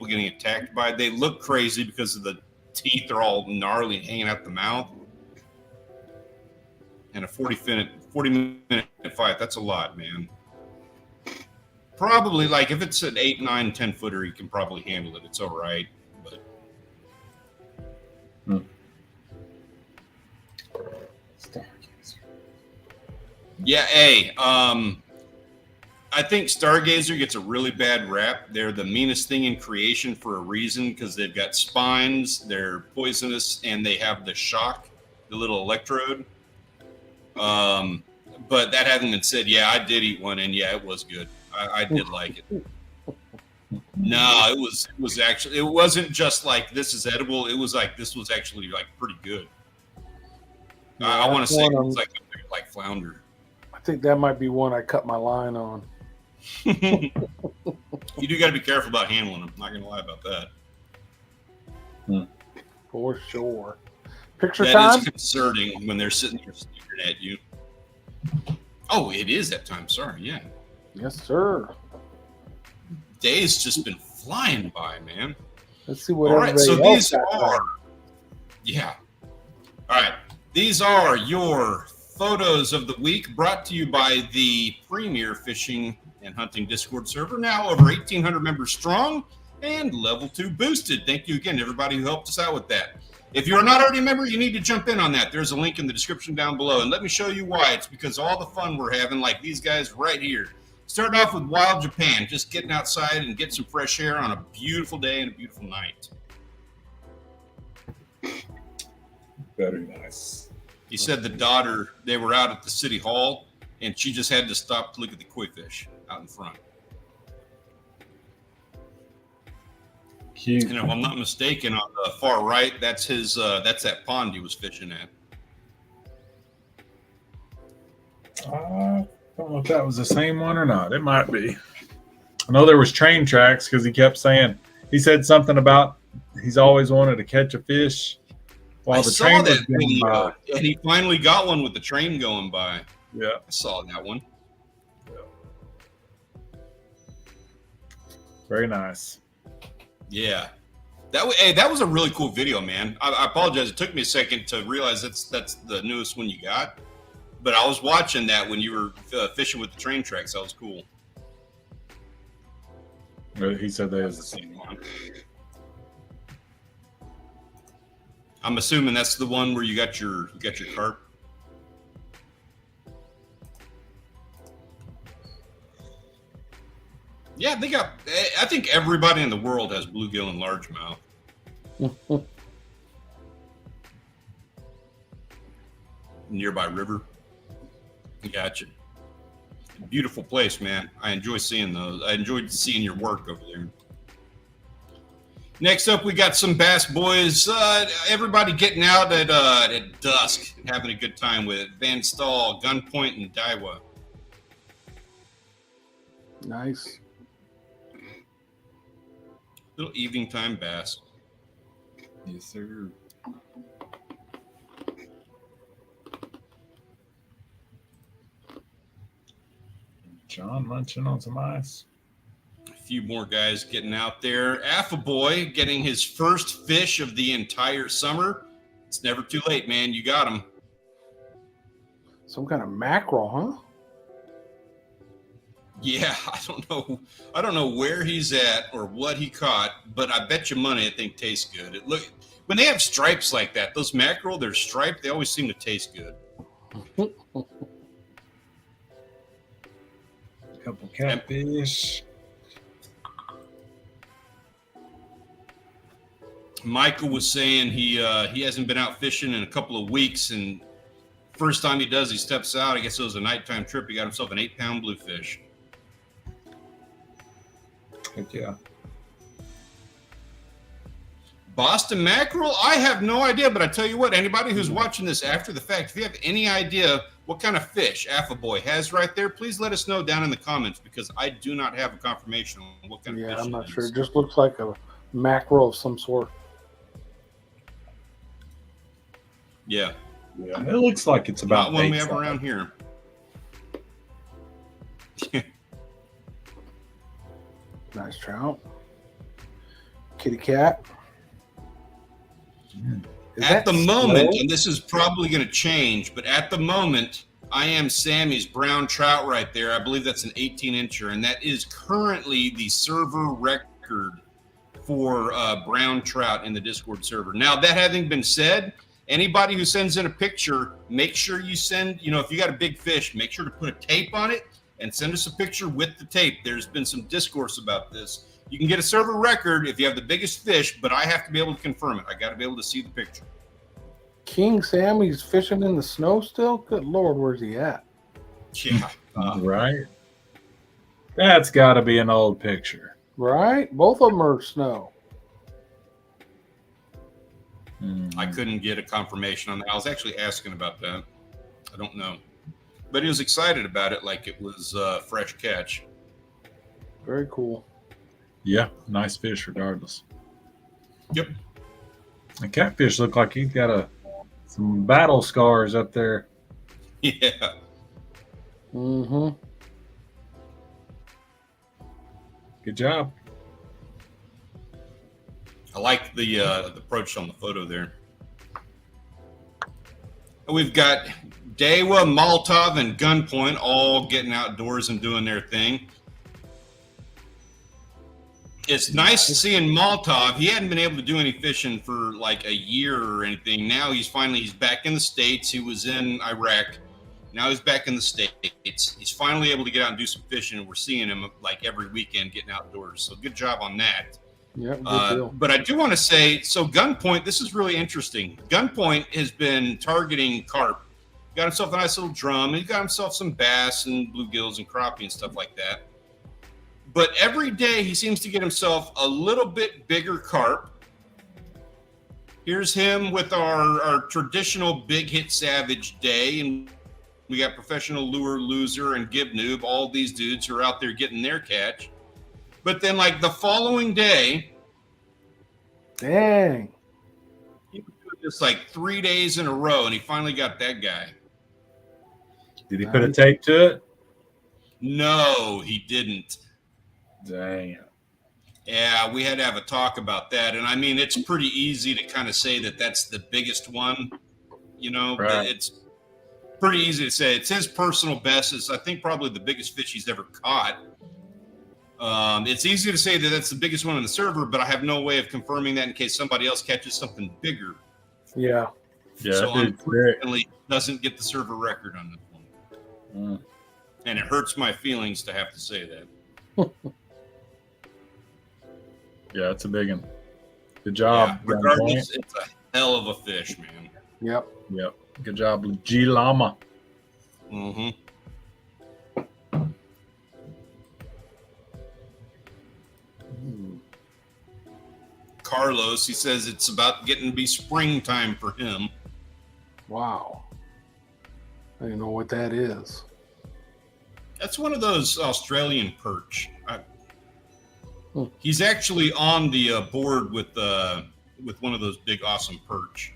getting attacked by. They look crazy because of the teeth are all gnarly and hanging out the mouth. And a 40-minute fight, that's a lot, man. Probably like if it's an 8, 9, 10 footer, you can probably handle it. It's all right. But yeah, I think Stargazer gets a really bad rap. They're the meanest thing in creation for a reason because they've got spines, they're poisonous, and they have the shock, the little electrode. But that having been said, yeah, I did eat one, and yeah, it was good. I did like it. No, it was actually, it wasn't just like this is edible. It was like this was actually like pretty good. Yeah, I want to say it was like flounder. I think that might be one I cut my line on. You do got to be careful about handling them. Not gonna lie about that. For sure. Picture That time? is concerning when they're sitting there staring at you. Oh, it is that time. Sorry, yeah. Yes, sir. Day's just been flying by, man. Let's see what All right, so everybody else these got are, yeah. All right, these are your photos of the week brought to you by the premier fishing and hunting Discord server, now over 1,800 members strong and level 2 boosted. Thank you again, everybody who helped us out with that. If you are not already a member, you need to jump in on that. There's a link in the description down below. And let me show you why. It's because all the fun we're having, like these guys right here. Starting off with Wild Japan, just getting outside and getting some fresh air on a beautiful day and a beautiful night. Very nice. He said the daughter, they were out at the city hall, and she just had to stop to look at the koi fish out in front. Cute. And if I'm not mistaken, on the far right, that's that's that pond he was fishing at. I don't know if that was the same one or not. It might be. I know there was train tracks because he kept saying, he said something about he's always wanted to catch a fish while the train was going by. And he finally got one with the train going by. Yeah. I saw that one. Very nice. Yeah. That was a really cool video, man. I apologize. It took me a second to realize that's the newest one you got. But I was watching that when you were fishing with the train tracks. That was cool. He said that That's is the same one. I'm assuming that's the one where you got your carp. Yeah, they got. I think everybody in the world has bluegill and largemouth. nearby river. Gotcha. Beautiful place, man. I enjoy seeing those. I enjoyed seeing your work over there. Next up, we got some Bass Boys. Everybody getting out at dusk, having a good time with it. Van Stahl, Gunpoint, and Daiwa. Nice. Little evening time bass. Yes, sir. John munching on some ice. A few more guys getting out there. Boy getting his first fish of the entire summer. It's never too late, man. You got him. Some kind of mackerel, huh? Yeah, I don't know where he's at or what he caught, but I bet you money that thing tastes good. When they have stripes like that, those mackerel, they're striped, they always seem to taste good. Couple catfish. Michael was saying he hasn't been out fishing in a couple of weeks, and first time he does, he steps out. I guess it was a nighttime trip. He got himself an 8-pound bluefish. Heck yeah. Boston mackerel? I have no idea, but I tell you what, anybody who's watching this after the fact, if you have any idea what kind of fish Boy has right there, please let us know down in the comments, because I do not have a confirmation on what kind of fish. Yeah, I'm not it sure. is. It just looks like a mackerel of some sort. Yeah. Yeah, it looks like it's about Not one we bait have size. around here. Nice trout. Kitty cat. Is At that the moment, slow? and this is probably going to change, but at the moment, I am Sammy's brown trout right there. I believe that's an 18-incher, and that is currently the server record for brown trout in the Discord server. Now, that having been said, anybody who sends in a picture, make sure you send, if you got a big fish, make sure to put a tape on it and send us a picture with the tape. There's been some discourse about this. You can get a server record if you have the biggest fish, but I have to be able to confirm it. I got to be able to see the picture. King Sammy's fishing in the snow still? Good Lord, where's he at? Yeah. Right? That's got to be an old picture. Right? Both of them are snow. I couldn't get a confirmation on that. I was actually asking about that. I don't know. But he was excited about it like it was fresh catch. Very cool. Yeah, nice fish regardless. Yep. The catfish look like he's got some battle scars up there. Yeah. Mm-hmm. Good job. I like the approach on the photo there. We've got Daiwa, Maltov, and Gunpoint all getting outdoors and doing their thing. It's nice seeing Maltov. He hadn't been able to do any fishing for like a year or anything. Now he's back in the States. He was in Iraq. Now he's back in the States. He's finally able to get out and do some fishing, and we're seeing him like every weekend getting outdoors. So good job on that. Yep, good deal. But I do want to say, so Gunpoint, this is really interesting. Gunpoint has been targeting carp. Got himself a nice little drum. And he got himself some bass and bluegills and crappie and stuff like that. But every day he seems to get himself a little bit bigger carp. Here's him with our traditional Big Hit Savage day. And we got Professional Lure Loser and Gib Noob, all these dudes who are out there getting their catch. But then, like, the following day, Dang. he was doing this like 3 days in a row, and he finally got that guy. Did he put a tape to it? No, he didn't. Dang. Yeah, we had to have a talk about that. And I mean, it's pretty easy to kind of say that that's the biggest one, Right. It's pretty easy to say. It's his personal best. It's, I think, probably the biggest fish he's ever caught. It's easy to say that that's the biggest one on the server, but I have no way of confirming that in case somebody else catches something bigger. Yeah. Yeah, So dude, great. unfortunately, doesn't get the server record on this one. And it hurts my feelings to have to say that. Yeah, it's a big one. Good job. Yeah, regardless, it's a hell of a fish, man. Yep. Yep. Good job, G Llama. Mm-hmm. Carlos, he says it's about getting to be springtime for him. Wow. I don't even know what that is. That's one of those Australian perch. He's actually on the board with one of those big, awesome perch.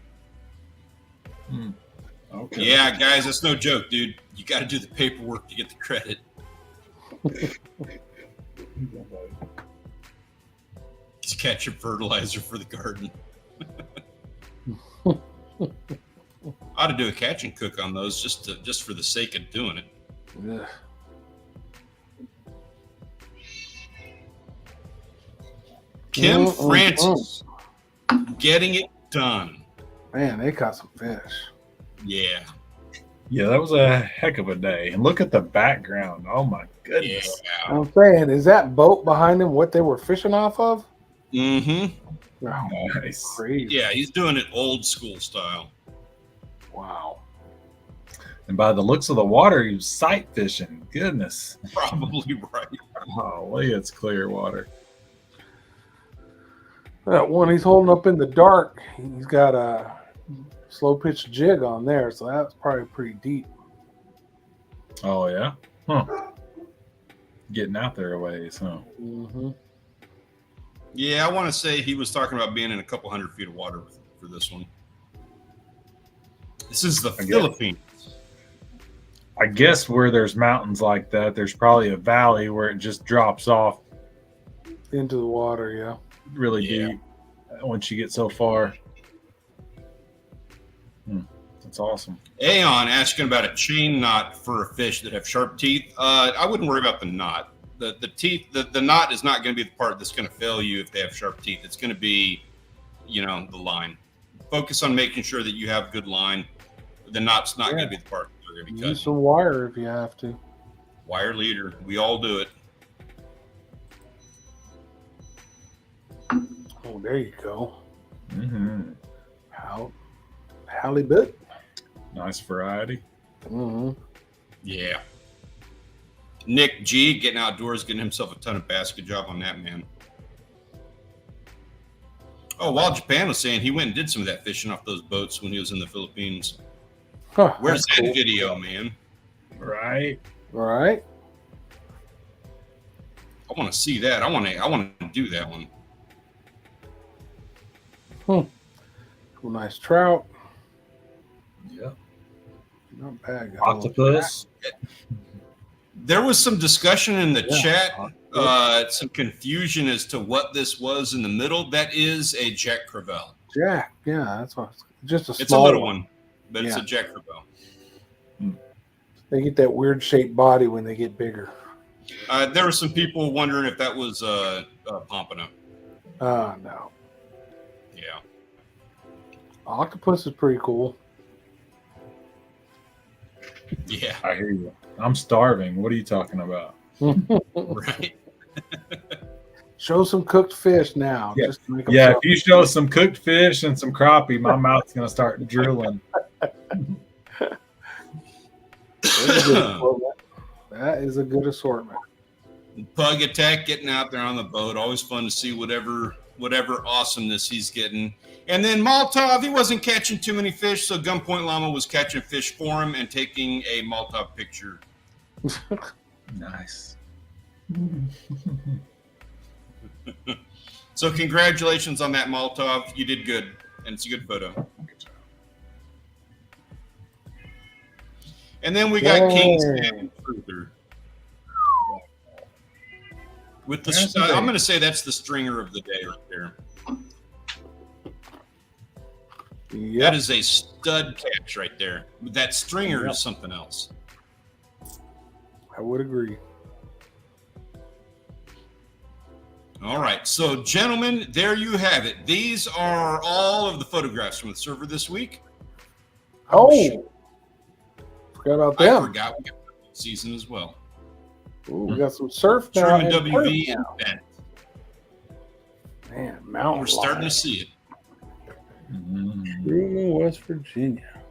Okay. Yeah, guys, that's no joke, dude. You got to do the paperwork to get the credit. He's catching fertilizer for the garden. Ought to do a catch and cook on those just for the sake of doing it. Yeah. Kim Francis getting it done. Man, they caught some fish. Yeah. Yeah, that was a heck of a day. And look at the background. Oh my goodness. Yeah. I'm saying, is that boat behind them what they were fishing off of? Mm-hmm. Wow. Nice. Crazy. Yeah, he's doing it old school style. Wow. And by the looks of the water, he was sight fishing. Goodness. Probably right. Golly, it's clear water. That one he's holding up in the dark, he's got a slow pitch jig on there, so that's probably pretty deep. Oh, yeah? Huh. Getting out there a ways, huh? Mm-hmm. Yeah, I want to say he was talking about being in a couple 100 feet of water for this one. This is the Philippines. I guess where there's mountains like that, there's probably a valley where it just drops off Into the water, yeah. really deep once you get so far. That's awesome. Aeon asking about a chain knot for a fish that have sharp teeth. I wouldn't worry about the knot. The teeth, the knot is not going to be the part that's going to fail you if they have sharp teeth. It's going to be, the line. Focus on making sure that you have good line. The knot's not going to be the part that you're going to be cutting. Use some wire if you have to. Wire leader. We all do it. Oh, there you go. Mm-hmm. Halibut. Nice variety. Mm-hmm. Yeah. Nick G getting outdoors, getting himself a ton of bass. Good job on that, man. Oh, Wild Japan was saying he went and did some of that fishing off those boats when he was in the Philippines. Huh, Where's that cool. video, man? Right. All right. I want to see that. I want to do that one. Cool, nice trout. Yeah. Not bad. Guys. Octopus. There was some discussion in the chat, some confusion as to what this was in the middle. That is a Jack Crevalle. Jack, yeah, that's what. Just a small. It's a little one, but it's a Jack Crevalle. They get that weird shaped body when they get bigger. There were some people wondering if that was pompano. No. Yeah. Octopus is pretty cool. Yeah. I hear you. I'm starving. What are you talking about? Right. Show some cooked fish now. Yeah. Just to make them Yeah, if soft. you show some cooked fish and some crappie, my mouth's going to start drooling. That is a good assortment. Pug Attack getting out there on the boat. Always fun to see whatever awesomeness he's getting. And then Maltov, he wasn't catching too many fish, so Gunpoint Llama was catching fish for him and taking a Maltov picture. Nice. So congratulations on that, Maltov. You did good, and it's a good photo. And then we got King's Man Truther. With the, I'm going to say that's the stringer of the day right there. Yep. That is a stud catch right there. That stringer is something else. I would agree. All right. So, gentlemen, there you have it. These are all of the photographs from the server this week. Oh, forgot about them. I forgot we got season as well. Ooh, we got some surf now. Sherman and WV surf and now. Bent. Man, mountain. We're starting to see it. Truman, West Virginia.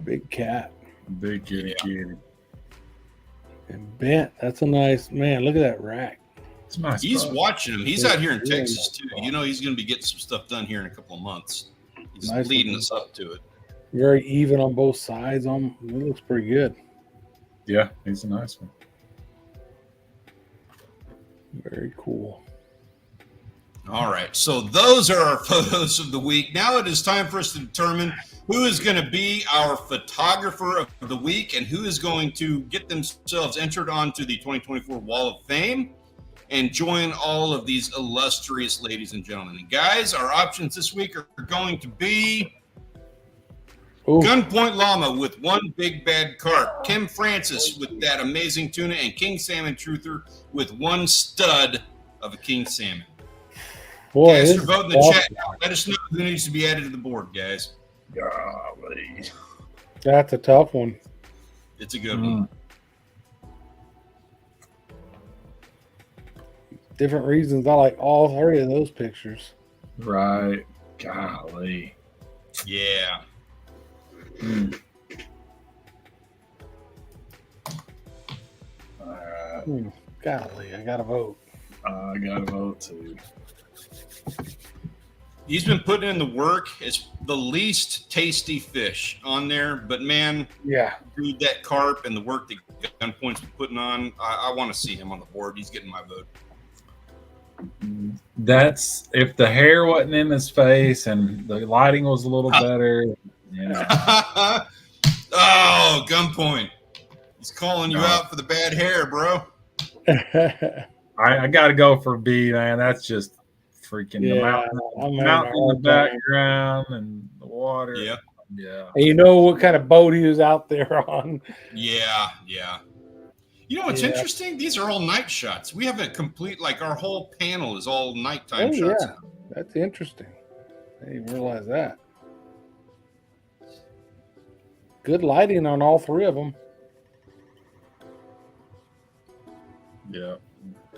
Big cat. Big kitty kitty. And bent. That's a nice man. Look at that rack. It's a nice. He's spot. watching him. He's Yeah, out here in really Texas nice too. spot. You know he's going to be getting some stuff done here in a couple of months. He's Nice leading looking us up to it. Very even on both sides. It looks pretty good. Yeah, he's a nice one. Very cool. All right. So those are our photos of the week. Now it is time for us to determine who is going to be our photographer of the week and who is going to get themselves entered onto the 2024 Wall of Fame and join all of these illustrious ladies and gentlemen. And guys, our options this week are going to be Ooh. Gunpoint Llama with one big bad carp, Kim Francis with that amazing tuna, and King Salmon Truther with one stud of a king salmon. Boy, Cast this your is vote in the awesome. chat. Let us know who needs to be added to the board, guys. Golly. That's a tough one. It's a good one. Different reasons. I like all three of those pictures. Right. Golly. Yeah. Mm. All right. Golly, I got to vote. I got to vote too. He's been putting in the work. It's the least tasty fish on there, but man, Yeah. dude, that carp and the work that Gunpoint's been putting on, I want to see him on the board. He's getting my vote. That's if the hair wasn't in his face and the lighting was a little better. Yeah. Oh, Gunpoint. He's calling you out for the bad hair, bro. I got to go for B, man. That's just freaking the mountain, I'm mountain in the having a hard time. background and the water. Yeah. Yeah. And you know what kind of boat he was out there on? Yeah. You know what's Yeah. interesting? These are all night shots. We have a complete, like our whole panel is all nighttime shots. Yeah. That's interesting. I didn't realize that. Good lighting on all three of them. Yeah.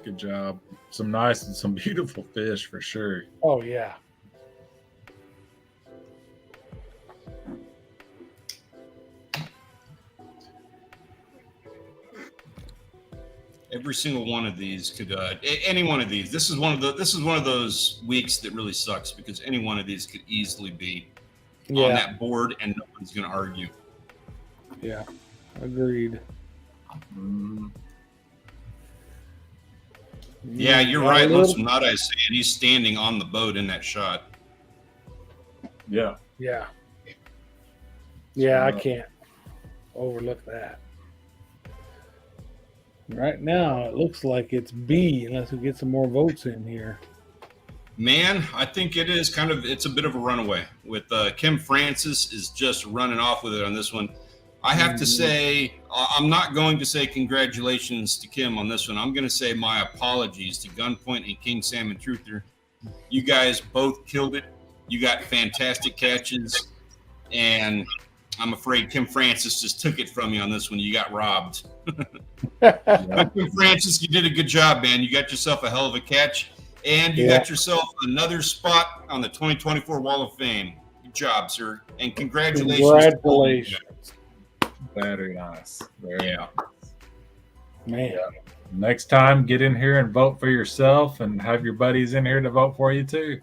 Good job. Some nice and some beautiful fish for sure. Oh, yeah. Every single one of these could, any one of these. This is one of those weeks that really sucks because any one of these could easily be on Yeah. that board and nobody's going to argue. Yeah. Agreed. Mm, Yeah, you're Got a right. Looks little- from not I saying he's standing on the boat in that shot. yeah. Yeah. Yeah, I can't overlook that. Right now, it looks like it's B unless we get some more votes in here. Man, I think it is it's a bit of a runaway with Kim Francis is just running off with it on this one. I have to say, I'm not going to say congratulations to Kim on this one. I'm going to say my apologies to Gunpoint and King Salmon Truther. You guys both killed it. You got fantastic catches. And I'm afraid Kim Francis just took it from you on this one. You got robbed. Kim Francis, you did a good job, man. You got yourself a hell of a catch. And you got yourself another spot on the 2024 Wall of Fame. Good job, sir. And congratulations. Congratulations. Very nice. Very nice. Man. Yeah. Next time, get in here and vote for yourself and have your buddies in here to vote for you too.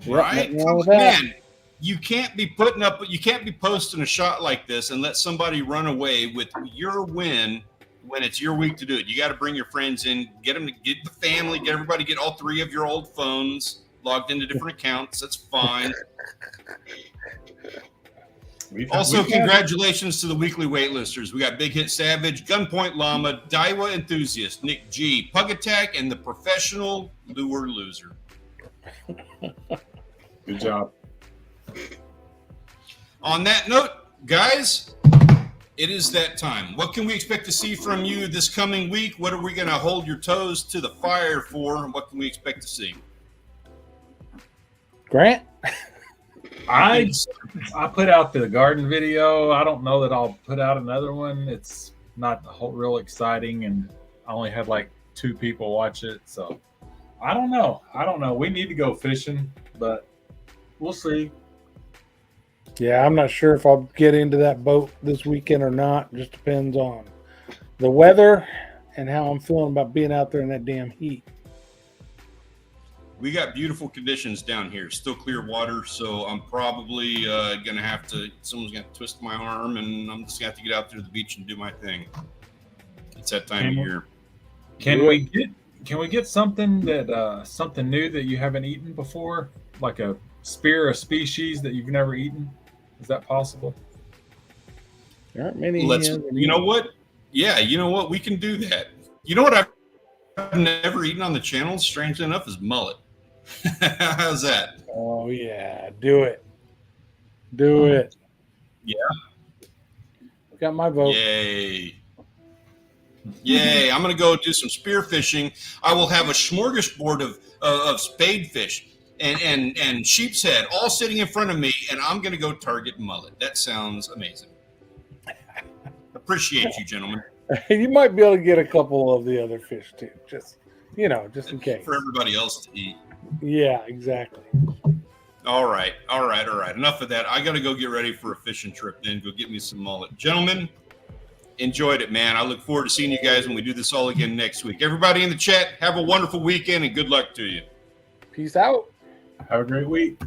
Right? Nothing wrong with that. Man, you can't be posting a shot like this and let somebody run away with your win when it's your week to do it. You got to bring your friends in, get the family, get everybody, get all three of your old phones logged into different accounts. That's fine. Also, congratulations to the weekly waitlisters. We got Big Hit Savage, Gunpoint Llama, Daiwa Enthusiast, Nick G, Pug Attack, and the Professional Lure Loser. Good job. On that note, guys, it is that time. What can we expect to see from you this coming week? What are we going to hold your toes to the fire for? What can we expect to see? Grant? I put out the garden video. I don't know that I'll put out another one. It's not real exciting, and I only had like 2 people watch it. So I don't know. We need to go fishing, but we'll see. Yeah, I'm not sure if I'll get into that boat this weekend or not. Just depends on the weather and how I'm feeling about being out there in that damn heat. We got beautiful conditions down here, still clear water. So I'm probably going to have to, someone's going to twist my arm and I'm just going to have to get out there to the beach and do my thing. It's that time of year. Can we get something that something new that you haven't eaten before, like a spear, a species that you've never eaten? Is that possible? There aren't many. You know what? Yeah, you know what? We can do that. You know what I've never eaten on the channel, strangely enough, is mullet. How's that? Oh yeah, do it. Do it. Yeah. Got my vote. Yay. Yay. I'm going to go do some spear fishing. I will have a smorgasbord of spade fish and sheep's head all sitting in front of me, and I'm going to go target mullet. That sounds amazing. Appreciate you, gentlemen. You might be able to get a couple of the other fish too, just in case. For everybody else to eat. Yeah, exactly. All right. Enough of that. I got to go get ready for a fishing trip then. Go get me some mullet. Gentlemen, enjoyed it, man. I look forward to seeing you guys when we do this all again next week. Everybody in the chat, have a wonderful weekend and good luck to you. Peace out. Have a great week.